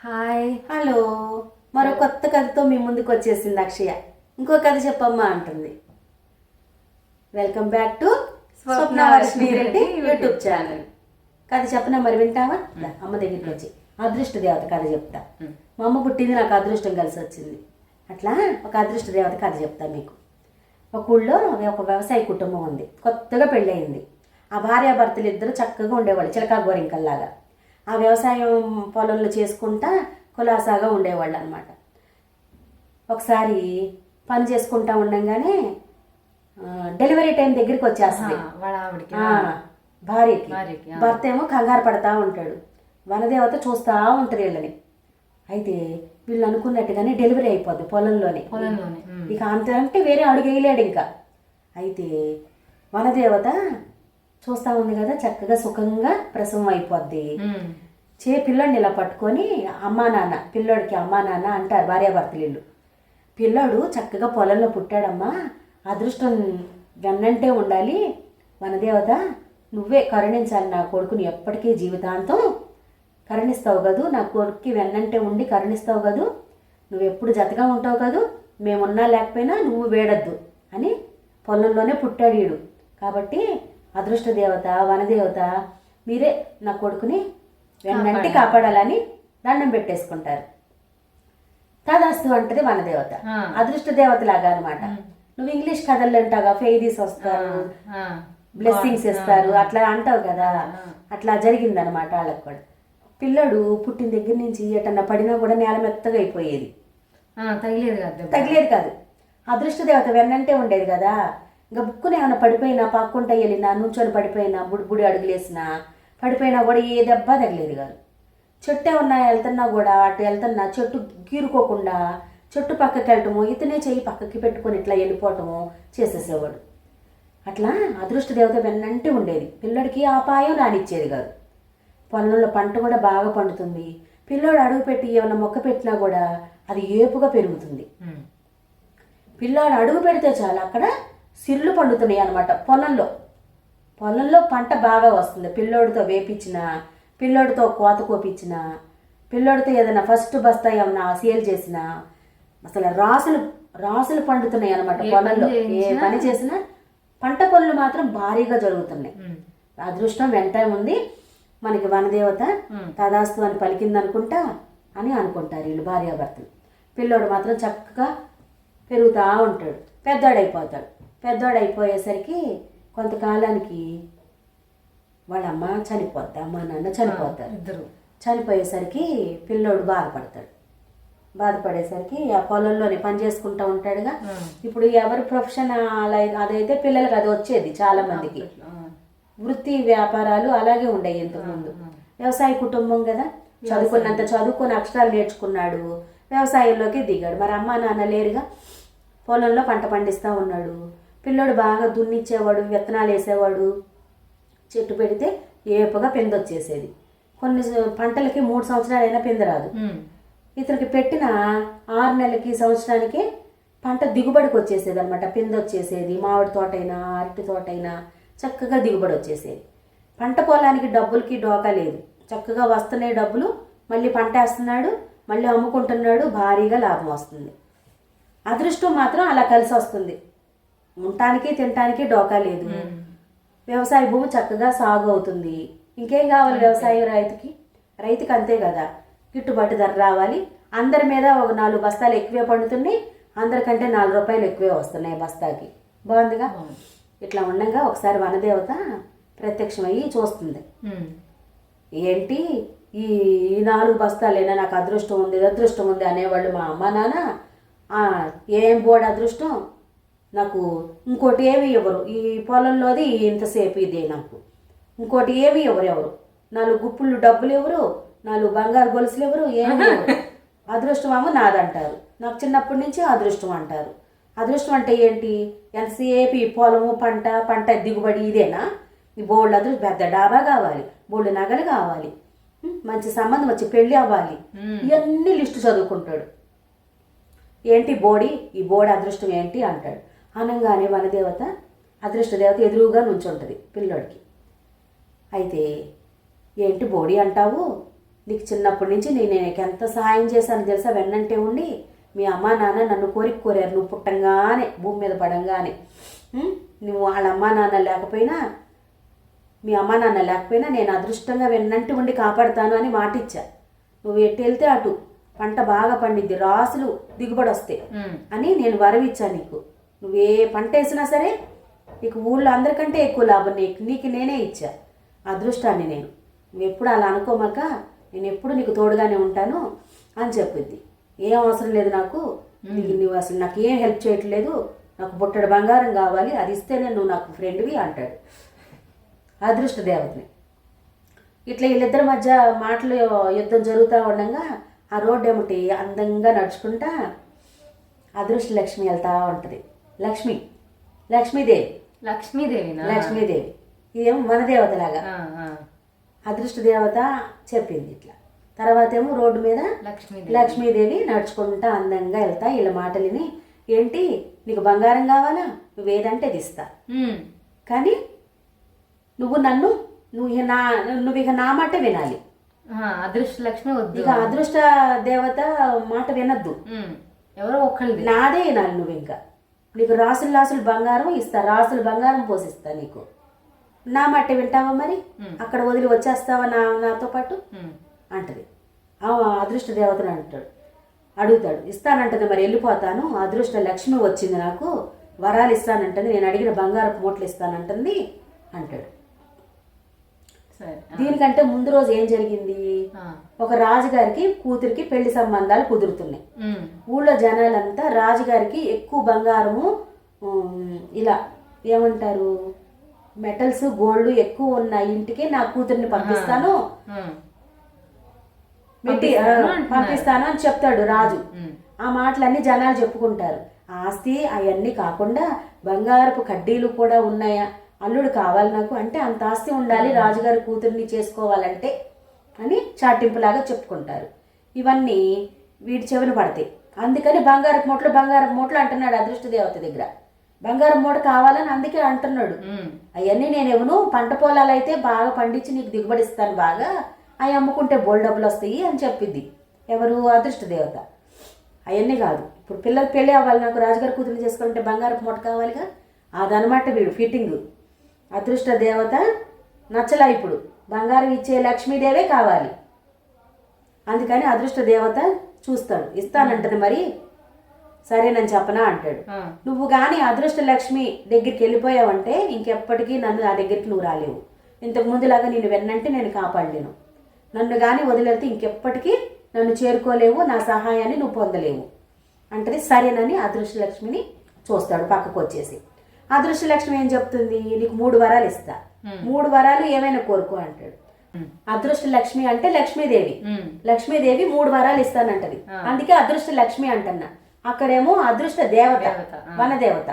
Hi hello మరో కొత్త కథతో మీ ముందుకు వచ్చేసింది అక్షయ. ఇంకో కథ చెప్పమ్మా అంటుంది. Welcome back to Swapnavarshini Reddy YouTube channel. కథ చెప్పనా? మరి వింటావా? అమ్మ దగ్గరికి వచ్చి అదృష్ట దేవత కథ చెప్తా. మా అమ్మ పుట్టింది, నాకు అదృష్టం కలిసి వచ్చింది. అట్లా ఒక అదృష్ట దేవత కథ చెప్తా మీకు. ఒక ఊళ్ళో ఒక వ్యవసాయ కుటుంబం ఉంది. కొత్తగా పెళ్ళయింది. ఆ భార్యాభర్తలు ఇద్దరు చక్కగా ఉండేవాళ్ళు, చిలకా గోరింకల్లాగా. ఆ వ్యవసాయం పొలంలో చేసుకుంటా కులాసాగా ఉండేవాళ్ళు అనమాట. ఒకసారి పని చేసుకుంటా ఉండగానే డెలివరీ టైం దగ్గరికి వచ్చేస్తుంది భార్యకి. భర్త ఏమో కంగారు పడతా ఉంటాడు. వనదేవత చూస్తూ ఉంటుంది వీళ్ళని. అయితే వీళ్ళు అనుకున్నట్టుగానే డెలివరీ అయిపోద్ది పొలంలోనే. ఇక అంతే వేరే అడుగు వేయలేడు ఇంకా. అయితే వనదేవత చూస్తూ ఉంది కదా, చక్కగా సుఖంగా ప్రసవం అయిపోద్ది. పిల్లోడిని ఇలా పట్టుకొని అమ్మా నాన్న, పిల్లోడికి అమ్మా నాన్న అంటారు భార్యాభర్తలు. పిల్లోడు చక్కగా పొలంలో పుట్టాడమ్మా, అదృష్టం వెన్నంటే ఉండాలి. వనదేవత నువ్వే కరుణించాలి, నా కొడుకుని ఎప్పటికీ జీవితాంతం కరుణిస్తావు కదూ, నా కొడుక్కి వెన్నంటే ఉండి కరుణిస్తావు కదూ, నువ్వెప్పుడు జతగా ఉంటావు కదూ, మేమున్నా లేకపోయినా నువ్వు వేడద్దు అని. పొలంలోనే పుట్టాడు వీడు కాబట్టి అదృష్ట దేవత వనదేవత మీరే నా కొడుకుని వెన్నంటి కాపాడాలని దండం పెట్టేసుకుంటారు. తదాస్తు అంటది వనదేవత. అదృష్ట దేవత లాగా అనమాట. నువ్వు ఇంగ్లీష్ కథల్లో అంటావుగా, ఫెయిరీస్ వస్తారు, బ్లెస్సింగ్స్ ఇస్తారు, అట్లా అంటావు కదా. అట్లా జరిగిందనమాట వాళ్ళకి కూడా. పిల్లడు పుట్టిన దగ్గర నుంచి ఎటన్నా పడినా కూడా నేల మెత్తగా అయిపోయేది, తగిలేదు కాదు. అదృష్ట దేవత వెన్నంటే ఉండేది కదా. ఇంకా బుక్కుని ఏమైనా పడిపోయినా, పాక్కుంటా వెళ్ళినా, నుంచొని పడిపోయినా, బుడి అడుగులేసినా పడిపోయినా కూడా ఏ దెబ్బ తగిలేదు కాదు. చెట్టు ఏమన్నా వెళ్తున్నా కూడా అటు వెళ్తున్నా చెట్టు గీరుకోకుండా చెట్టు పక్కకి వెళ్ళటము, ఇతనే చెయ్యి పక్కకి పెట్టుకొని ఇట్లా వెళ్ళిపోవటము చేసేసేవాడు. అట్లా అదృష్ట దేవత వెన్నంటే ఉండేది. పిల్లడికి అపాయం రానిచ్చేది కాదు. పొలంలో పంట కూడా బాగా పండుతుంది. పిల్లోడు అడుగు పెట్టి ఏమైనా మొక్క పెట్టినా కూడా అది ఏపుగా పెరుగుతుంది. పిల్లాడు అడుగు పెడితే చాలు అక్కడ సిర్లు పండుతున్నాయి అనమాట. పొలంలో పంట బాగా వస్తుంది. పిల్లోడితో వేపించిన, పిల్లోడితో కోత కోపించిన, పిల్లోడితో ఏదైనా ఫస్ట్ బస్తా ఏమన్నా సేల్ చేసినా అసలు రాసులు పండుతున్నాయి అనమాట. పొలంలో ఏ పని చేసినా పంట పనులు మాత్రం భారీగా జరుగుతున్నాయి. అదృష్టం వెంట ఉంది మనకి. వనదేవత తదాస్తు అని పలికిందనుకుంటా అని అనుకుంటారు వీళ్ళు భార్యాభర్తలు. పిల్లోడు మాత్రం చక్కగా పెరుగుతూ ఉంటాడు, పెద్దోడైపోతాడు. పెద్దోడైపోయేసరికి కొంతకాలానికి వాళ్ళ అమ్మ చనిపోద్ది, అమ్మ నాన్న చనిపోతారు ఇద్దరు. చనిపోయేసరికి పిల్లోడు బాధపడేసరికి ఆ పొలంలోనే పని చేసుకుంటూ ఉంటాడుగా. ఇప్పుడు ఎవరి ప్రొఫెషన్ అదైతే పిల్లలకి అది వచ్చేది. చాలా మందికి వృత్తి వ్యాపారాలు అలాగే ఉండేవి ఇంతకుముందు. వ్యవసాయ కుటుంబం కదా, చదువుకున్నంత చదువుకొని అక్షరాలు నేర్చుకున్నాడు, వ్యవసాయంలోకి దిగాడు. మరి అమ్మ నాన్న లేరుగా, పొలంలో పంట పండిస్తూ ఉన్నాడు. పిల్లోడు బాగా దున్నిచ్చేవాడు, విత్తనాలు వేసేవాడు. చెట్టు పెడితే ఏపుగా పిందొచ్చేసేది. కొన్ని పంటలకి 3 సంవత్సరాలైనా పింద రాదు. ఇతనికి పెట్టిన 6 నెలలకి సంవత్సరానికి పంట దిగుబడికి వచ్చేసేది అనమాట. పిందొచ్చేసేది. మామిడి తోటైనా అరటి తోటైనా చక్కగా దిగుబడి వచ్చేసేది. పంట పొలానికి డబ్బులకి డోకా లేదు, చక్కగా వస్తున్నాయి డబ్బులు. మళ్ళీ పంట వేస్తున్నాడు, మళ్ళీ అమ్ముకుంటున్నాడు, భారీగా లాభం వస్తుంది. అదృష్టం మాత్రం అలా కలిసి వస్తుంది. ఉండటానికి తినటానికి డోకా లేదు. వ్యవసాయ భూమి చక్కగా సాగు అవుతుంది. ఇంకేం కావాలి వ్యవసాయ రైతుకి అంతే కదా, గిట్టుబాటు ధర రావాలి. అందరి మీద ఒక 4 బస్తాలు ఎక్కువే పండుతున్నాయి, అందరికంటే 4 రూపాయలు ఎక్కువే వస్తున్నాయి బస్తాకి. బాగుందిగా. ఇట్లా ఉండగా ఒకసారి వనదేవత ప్రత్యక్షమయ్యి చూస్తుంది. ఏంటి ఈ 4 బస్తాలైనా నాకు అదృష్టం ఉంది అనేవాళ్ళు మా అమ్మ నాన్న. ఏం బోర్డు అదృష్టం, నాకు ఇంకోటి ఏమి ఇవ్వరు. ఈ పొలంలోది ఇంతసేపు ఇదే నాకు, ఇంకోటి ఏమి ఎవరు 4 గుప్పులు డబ్బులు ఎవరు, 4 బంగారు గొలుసులు ఎవరు, ఏమి అదృష్టం ఏమో నాదంటారు. నాకు చిన్నప్పటి నుంచి అదృష్టం అంటారు. అదృష్టం అంటే ఏంటి? ఎంతసేపు ఈ పొలము పంట దిగుబడి ఇదేనా? ఈ బోళ్ళు అదృష్టం, పెద్ద డాబా కావాలి, బోళ్ళు నగలు కావాలి, మంచి సంబంధం వచ్చి పెళ్ళి అవ్వాలి, ఇవన్నీ లిస్టు చదువుకుంటాడు. ఏంటి ఈ బోడి అదృష్టం ఏంటి అంటాడు. అనగానే వనదేవత అదృష్ట దేవత ఎదురుగా నుంచుంటుంది పిల్లోడికి. అయితే ఏంటి బోడి అంటావు, నీకు చిన్నప్పటి నుంచి నేను నీకు ఎంత సహాయం చేశాను తెలుసా, వెన్నంటే ఉండి. మీ అమ్మా నాన్న నన్ను కోరారు, నువ్వు పుట్టంగానే భూమి మీద పడంగానే. నువ్వు వాళ్ళ అమ్మా నాన్న లేకపోయినా, మీ అమ్మా నాన్న లేకపోయినా నేను అదృష్టంగా వెన్నంటి ఉండి కాపాడుతాను అని మాటిచ్చా. నువ్వు ఎటు వెళ్తే అటు పంట బాగా పండిద్ది, రాసులు దిగుబడి వస్తాయి అని నేను వరవిచ్చా నీకు. నువ్వు ఏ పంట వేసినా సరే నీకు ఊళ్ళో అందరికంటే ఎక్కువ లాభం నీకు నేనే ఇచ్చా అదృష్టాన్ని. నువ్వు ఎప్పుడు అలా అనుకోమాక, నేను ఎప్పుడు నీకు తోడుగానే ఉంటాను అని చెప్పింది. ఏం అవసరం లేదు నాకు, నువ్వు అసలు నాకు ఏం హెల్ప్ చేయట్లేదు, నాకు బుట్టడు బంగారం కావాలి, అది ఇస్తేనే నువ్వు నాకు ఫ్రెండ్వి అంటాడు అదృష్ట దేవతని. ఇట్లా వీళ్ళిద్దరి మధ్య మాటలు యుద్ధం జరుగుతూ ఉండగా ఆ రోడ్డు ఏమిటి అందంగా నడుచుకుంటా అదృష్ట లక్ష్మి వెళ్తూ ఉంటుంది. లక్ష్మీదేవి ఇదేమో వనదేవతలాగా అదృష్ట దేవత చెప్పింది ఇట్లా. తర్వాత ఏమో రోడ్డు మీద లక్ష్మీదేవి నడుచుకుంటా అందంగా వెళ్తా. వీళ్ళ మాటలిని, ఏంటి నీకు బంగారం కావాలా, నువ్వేదంటే అది ఇస్తా, కానీ నువ్వు ఇక నా మాట వినాలి. అదృష్ట లక్ష్మి వద్దు, ఇక అదృష్ట దేవత మాట వినద్దు, ఎవరో ఒకళ్ళు నాదే వినాలి. నువ్వు ఇంకా నీకు రాసులు బంగారం ఇస్తా, రాసులు బంగారం పోసిస్తా, నీకు నా మాట వింటావా మరి, అక్కడ వదిలి వచ్చేస్తావా నాతో పాటు అంటది. అదృష్ట దేవతను అడుగుతాడు. ఇస్తానంటది, మరి వెళ్ళిపోతాను, అదృష్ట లక్ష్మి వచ్చింది, నాకు వరాలు ఇస్తానంటుంది, నేను అడిగిన బంగారపు మూటలు ఇస్తానంటుంది అంటాడు. దీనికంటే ముందు రోజు ఏం జరిగింది, ఒక రాజుగారికి కూతురికి పెళ్లి సంబంధాలు కుదురుతున్నాయి. ఊళ్ళో జనాలంతా రాజుగారికి ఎక్కువ బంగారము, ఇలా ఏమంటారు మెటల్స్ గోల్డ్ ఎక్కువ ఉన్న ఇంటికి నా కూతుర్ని పంపిస్తాను అని చెప్తాడు రాజు. ఆ మాటలన్నీ జనాలు చెప్పుకుంటారు. ఆస్తి అవన్నీ కాకుండా బంగారపు కడ్డీలు కూడా ఉన్నాయా, అల్లుడు కావాలి నాకు అంటే అంత ఆస్తి ఉండాలి రాజుగారి కూతుర్ని చేసుకోవాలంటే అని చాటింపులాగా చెప్పుకుంటారు. ఇవన్నీ వీడి చెవిన పడతాయి. అందుకని బంగారపు మూటలు అంటున్నాడు అదృష్ట దేవత దగ్గర. బంగారం మూట కావాలని అందుకే అంటున్నాడు. అవన్నీ నేను ఇవ్వను, పంట పొలాలు అయితే బాగా పండించి నీకు దిగుబడిస్తాను, బాగా అవి అమ్ముకుంటే బోల్ డబ్బులు వస్తాయి అని చెప్పింది ఎవరు, అదృష్ట దేవత. అవన్నీ కాదు, ఇప్పుడు పిల్లలు పెళ్ళి అవ్వాలి, నాకు రాజుగారి కూతురు చేసుకోవాలంటే బంగారపు మూట కావాలిగా, అదనమాట వీడు ఫిట్టింగ్. అదృష్ట దేవత నచ్చలా, ఇప్పుడు బంగారం ఇచ్చే లక్ష్మీదేవే కావాలి. అందుకని అదృష్ట దేవత చూస్తాడు, ఇస్తానంటది, మరి సరేనని చెప్పనా అంటాడు. నువ్వు కానీ అదృష్ట లక్ష్మి దగ్గరికి వెళ్ళిపోయావంటే ఇంకెప్పటికీ నన్ను ఆ దగ్గరికి నువ్వు రాలేవు, ఇంతకు ముందులాగా నేను వెన్నంటే నేను కాపాడలేను, నన్ను కానీ వదిలేస్తే ఇంకెప్పటికీ నన్ను చేరుకోలేవు, నా సహాయాన్ని నువ్వు పొందలేవు అంటే సరేనని అదృష్ట లక్ష్మిని చూస్తాడు పక్కకు వచ్చేసి. అదృష్ట లక్ష్మి ఏం చెప్తుంది, నీకు 3 వరాలు ఇస్తా, 3 వరాలు ఏమైనా కోరుకో అంటాడు. అదృష్ట లక్ష్మి అంటే లక్ష్మీదేవి 3 వరాలు ఇస్తానంటది, అందుకే అదృష్ట లక్ష్మి అంటున్నా. అక్కడేమో అదృష్ట దేవత వనదేవత,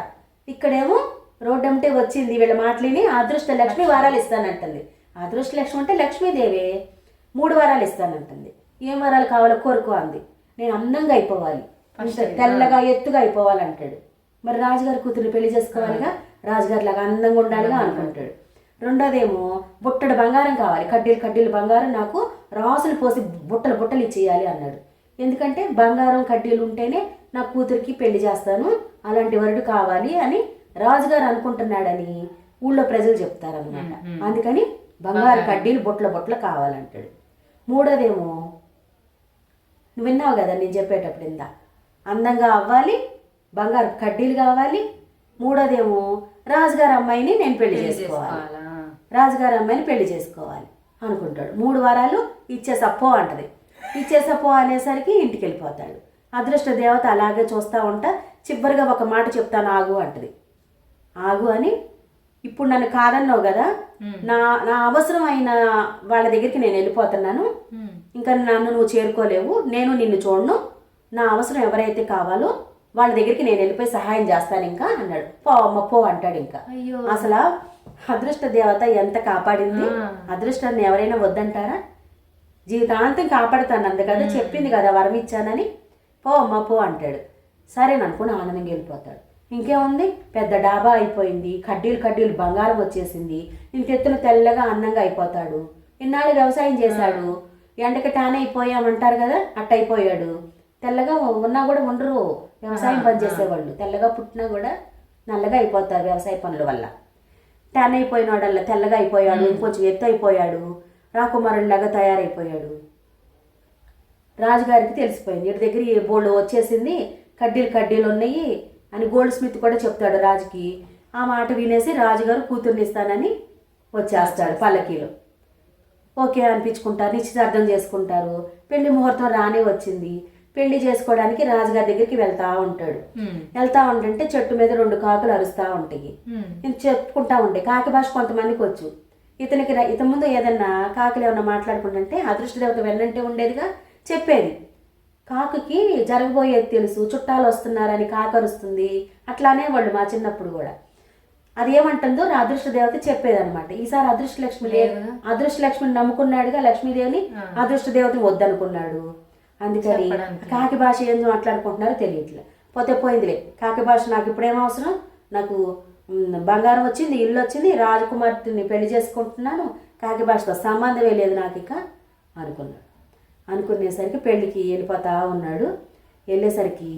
ఇక్కడేమో రోడ్డంటే వచ్చింది వీళ్ళ మాటలిని అదృష్ట లక్ష్మి వరాలు ఇస్తానంటుంది. అదృష్ట లక్ష్మి అంటే లక్ష్మీదేవి 3 వరాలు ఇస్తానంటుంది. ఏం వరాలు కావాలో కోరుకో అంది. నేను అందంగా అయిపోవాలి, తెల్లగా ఎత్తుగా అయిపోవాలంటాడు. మరి రాజుగారి కూతురు పెళ్లి చేసుకోవాలిగా, రాజుగారి లాగా అందంగా ఉండాలిగా అనుకుంటాడు. రెండోదేమో బుట్టడు బంగారం కావాలి, కడ్డీలు బంగారం నాకు రాసులు పోసి బుట్టలు ఇచ్చేయాలి అన్నాడు. ఎందుకంటే బంగారం కడ్డీలు ఉంటేనే నా కూతురికి పెళ్లి చేస్తాను, అలాంటి వరుడు కావాలి అని రాజుగారు అనుకుంటున్నాడని ఊళ్ళో ప్రజలు చెప్తారనమాట. అందుకని బంగారు కడ్డీలు బుట్టలు కావాలంటాడు. మూడోదేమో నువ్వు విన్నావు కదా నేను చెప్పేటప్పుడు, ఇందా అందంగా అవ్వాలి, బంగారు కడ్డీలు కావాలి. మూడోదేమో రాజుగారి అమ్మాయిని నేను పెళ్లి చేసుకోవాలి అనుకుంటాడు. 3 వారాలు ఇచ్చేసప్పో అంటది. ఇచ్చేసప్పో అనేసరికి ఇంటికి వెళ్ళిపోతాడు. అదృష్ట దేవత అలాగే చూస్తూ ఉంటా. చివరిగా ఒక మాట చెప్తాను ఆగు అంటది. ఆగు అని, ఇప్పుడు నన్ను కాదన్నావు కదా, నా అవసరం అయిన వాళ్ళ దగ్గరికి నేను వెళ్ళిపోతున్నాను, ఇంకా నన్ను నువ్వు చేరుకోలేవు, నేను నిన్ను చూడను, నా అవసరం ఎవరైతే కావాలో వాళ్ళ దగ్గరికి నేను వెళ్ళిపోయి సహాయం చేస్తాను ఇంకా అన్నాడు. పో అంటాడు. ఇంకా అసలు అదృష్ట దేవత ఎంత కాపాడింది, అదృష్టాన్ని ఎవరైనా వద్దంటారా, జీవితాంతం కాపాడుతాను అంది కదా, చెప్పింది కదా వరం ఇచ్చానని, పో అంటాడు. సరేననుకుని ఆనందంగా వెళ్ళిపోతాడు. ఇంకేముంది, పెద్ద డాబా అయిపోయింది, కడ్డీలు బంగారం వచ్చేసింది, ఇంకెత్తున తెల్లగా అందంగా అయిపోతాడు. ఇన్నాళ్ళు వ్యవసాయం చేశాడు, ఎండకి టాన్ అయిపోయామంటారు కదా, అట్ట అయిపోయాడు. తెల్లగా ఉన్నా కూడా ఉండరు, వ్యవసాయం పని చేసేవాళ్ళు. తెల్లగా పుట్టినా కూడా నల్లగా అయిపోతారు వ్యవసాయ పనుల వల్ల. టాన్ అయిపోయినాడల్లా తెల్లగా అయిపోయాడు, ఇంకొంచెం ఎత్తు అయిపోయాడు, రాకుమారుడిలాగా తయారైపోయాడు. రాజుగారికి తెలిసిపోయింది, ఇటు దగ్గర ఈ బోళ్ళు వచ్చేసింది, కడ్డీలు ఉన్నాయి అని గోల్డ్ స్మిత్ కూడా చెప్తాడు రాజుకి. ఆ మాట వినేసి రాజుగారు కూతుర్ని ఇస్తానని వచ్చేస్తాడు పల్లకీలో. ఓకే అనిపించుకుంటారు, నిశ్చితార్థం చేసుకుంటారు. పెళ్లి ముహూర్తం రానే వచ్చింది. పెళ్లి చేసుకోవడానికి రాజుగారి దగ్గరికి వెళ్తా ఉంటాడు. వెళ్తా ఉంటుంటే చెట్టు మీద 2 కాకులు అరుస్తా ఉంటాయి. చెప్పుకుంటా ఉంటాయి. కాకి భాష కొంతమందికి వచ్చు. ఇతని ముందు ఏదన్నా కాకులు ఏమన్నా మాట్లాడుకుంటుంటే అదృష్ట దేవత వెన్నంటే ఉండేదిగా చెప్పేది. కాకుకి జరగబోయేది తెలుసు, చుట్టాలు వస్తున్నారని కాకు అరుస్తుంది. అట్లానే వాళ్ళు మా చిన్నప్పుడు కూడా అది ఏమంటుందో అదృష్ట దేవత చెప్పేదన్నమాట. ఈసారి అదృష్ట లక్ష్మిని నమ్ముకున్నాడుగా లక్ష్మీదేవిని, అదృష్ట దేవతని వద్దనుకున్నాడు. అందుకని కాకి భాష ఏందో మాట్లాడుకుంటున్నారో తెలియట్లే. పోయిందిలే, కాకి భాష నాకు ఇప్పుడేం అవసరం, నాకు బంగారం వచ్చింది, ఇల్లు వచ్చింది, రాజకుమార్తెని పెళ్లి చేసుకుంటున్నాను, కాకి భాషతో సంబంధమే లేదు నాకు ఇక అనుకున్నాడు. అనుకునేసరికి పెళ్ళికి వెళ్ళిపోతా ఉన్నాడు. వెళ్ళేసరికి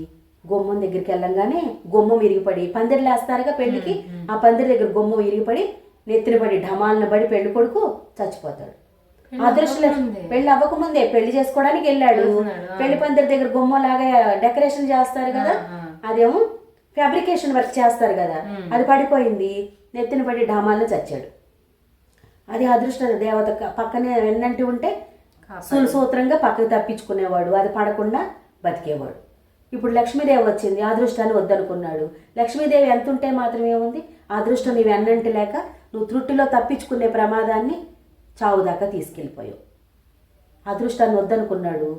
గుమ్మం దగ్గరికి వెళ్ళంగానే గుమ్మం ఇరిగిపడి, పందిర్లు వేస్తారుగా పెళ్లికి, ఆ పందిరి దగ్గర గుమ్మం ఇరిగిపడి నెత్తిన పడి ఢమాలను పడి పెళ్లి కొడుకు చచ్చిపోతాడు. పెళ్లి అవ్వకముందే పెళ్లి చేసుకోవడానికి వెళ్ళాడు. పెళ్లి పందిరి దగ్గర గుమ్మం లాగా డెకరేషన్ చేస్తారు కదా, అదేమో ఫ్యాబ్రికేషన్ వర్క్ చేస్తారు కదా, అది పడిపోయింది, నెత్తిన పడి ఢమాలను చచ్చాడు. అది అదృష్ట దేవత పక్కనే వెన్నంటి ఉంటే సూత్రంగా పక్కకు తప్పించుకునేవాడు, అది పడకుండా బతికేవాడు. ఇప్పుడు లక్ష్మీదేవి వచ్చింది, అదృష్టాన్ని వద్దనుకున్నాడు. లక్ష్మీదేవి ఎంత ఉంటే మాత్రం ఏముంది, అదృష్టం నీవు వెన్నంటి లేక నువ్వు త్రుట్టిలో తప్పించుకునే ప్రమాదాన్ని చావు దాకా తీసుకెళ్ళిపోయావు. అదృష్టాన్ని వద్దనుకున్నాడు,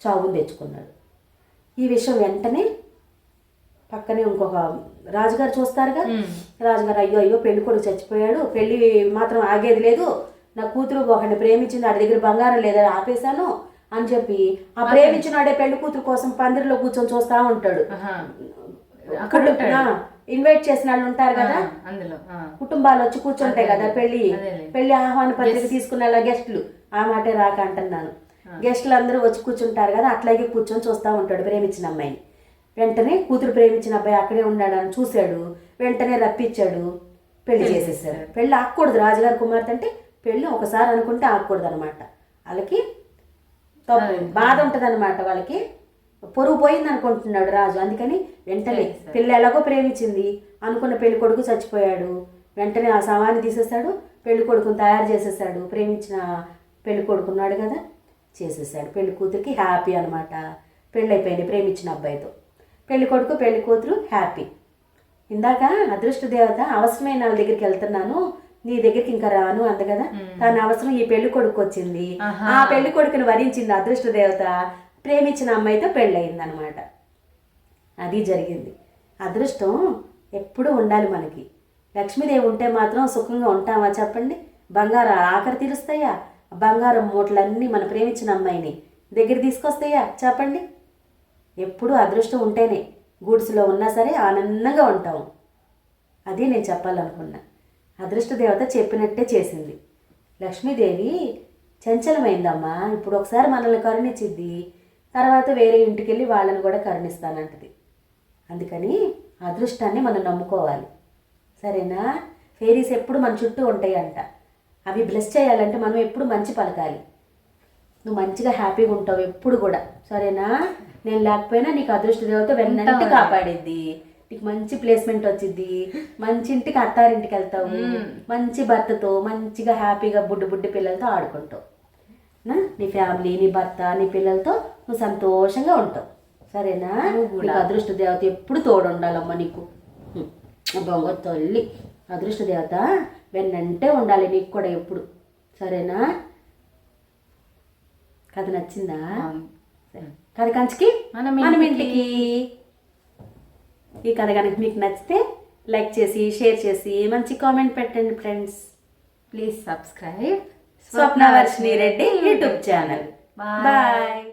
చావుని తెచ్చుకున్నాడు. ఈ విషయం వెంటనే పక్కనే ఇంకొక రాజుగారు చూస్తారుగా, రాజుగారు అయ్యో పెళ్లి కొడుకు చచ్చిపోయాడు, పెళ్లి మాత్రం ఆగేది లేదు, నా కూతురు ఒకరిని ప్రేమించింది, వాడి దగ్గర బంగారం లేదని ఆపేశాను అని చెప్పి ఆ ప్రేమించినాడే పెళ్లి కూతురు కోసం పందిరిలో కూర్చొని చూస్తా ఉంటాడు. ఇన్వైట్ చేసిన వాళ్ళు ఉంటారు కదా, కుటుంబాలు వచ్చి కూర్చుంటాయి కదా, పెళ్లి ఆహ్వాన పత్రిక తీసుకున్న గెస్టులు, ఆ మాటే రాక అంటున్నాను, గెస్టులు అందరూ వచ్చి కూర్చుంటారు కదా, అట్లాగే కూర్చొని చూస్తూ ఉంటాడు ప్రేమించిన అమ్మాయిని. వెంటనే కూతురు ప్రేమించిన అబ్బాయి అక్కడే ఉన్నాడని చూశాడు, వెంటనే రప్పించాడు, పెళ్లి చేసేసాడు. పెళ్లి ఆకూడదు, రాజుగారి కుమార్తె అంటే పెళ్ళి ఒకసారి అనుకుంటే ఆకూడదు అనమాట. వాళ్ళకి బాధ ఉంటుంది అనమాట, వాళ్ళకి పొరుగు పోయింది అనుకుంటున్నాడు రాజు. అందుకని వెంటనే పెళ్ళి ఎలాగో ప్రేమించింది అనుకున్న పెళ్లి కొడుకు చచ్చిపోయాడు. వెంటనే ఆ శవాన్ని తీసేస్తాడు, పెళ్లి కొడుకుని తయారు చేసేసాడు. ప్రేమించిన పెళ్లి కొడుకున్నాడు కదా, చేసేసాడు. పెళ్లి కూతురికి హ్యాపీ అనమాట, పెళ్ళి అయిపోయింది ప్రేమించిన అబ్బాయితో. పెళ్లి కొడుకు పెళ్లి కూతురు హ్యాపీ. ఇందాక అదృష్ట దేవత అవసరమైన వాళ్ళ దగ్గరికి వెళ్తున్నాను, నీ దగ్గరికి ఇంకా రాను అంది కదా, తన అవసరం ఈ పెళ్లి కొడుకు వచ్చింది. ఆ పెళ్లి కొడుకుని వరించింది అదృష్ట దేవత, ప్రేమించిన అమ్మాయితో పెళ్ళయింది అనమాట. అది జరిగింది. అదృష్టం ఎప్పుడూ ఉండాలి మనకి. లక్ష్మీదేవి ఉంటే మాత్రం సుఖంగా ఉంటామా చెప్పండి? బంగారం ఆఖరి తీరుస్తాయా? బంగారం మూటలన్నీ మన ప్రేమించిన అమ్మాయిని దగ్గర తీసుకొస్తాయా చెప్పండి? ఎప్పుడు అదృష్టం ఉంటేనే గూడ్స్లో ఉన్నా సరే ఆనందంగా ఉంటాము. అది నేను చెప్పాలనుకున్నా. అదృష్ట దేవత చెప్పినట్టే చేసింది. లక్ష్మీదేవి చంచలమైందమ్మా, ఇప్పుడు ఒకసారి మనల్ని కరుణించిద్ది, తర్వాత వేరే ఇంటికి వెళ్ళి వాళ్ళని కూడా కరుణిస్తానంటది. అందుకని అదృష్టాన్ని మనం నమ్ముకోవాలి, సరేనా? ఫేరీస్ ఎప్పుడు మన చుట్టూ ఉంటాయంట, అవి బ్లెస్ చేయాలంటే మనం ఎప్పుడు మంచి పలకాలి. నువ్వు మంచిగా హ్యాపీగా ఉంటావు ఎప్పుడు కూడా, సరేనా? నేను లేకపోయినా నీకు అదృష్ట దేవత వెన్నంటి కాపాడిద్ది, నీకు మంచి ప్లేస్మెంట్ వచ్చింది, మంచి ఇంటికి అత్తారింటికి వెళ్తావు, మంచి భర్తతో మంచిగా హ్యాపీగా బుడ్డి పిల్లలతో ఆడుకుంటావు. నీ ఫ్యామిలీ, నీ భర్త, నీ పిల్లలతో నువ్వు సంతోషంగా ఉంటావు, సరేనా? నీకు అదృష్ట దేవత ఎప్పుడు తోడు ఉండాలమ్మా నీకు. బొంగ తల్లి, అదృష్ట దేవత వెన్నంటే ఉండాలి నీకు కూడా ఎప్పుడు, సరేనా? కథ నచ్చిందా? కథ కంచికి మనం ఇంటికి. ఈ కథ కనుక మీకు నచ్చితే లైక్ చేసి షేర్ చేసి మంచి కామెంట్ పెట్టండి friends. Please subscribe Swapnavarshini Reddy YouTube channel. Bye.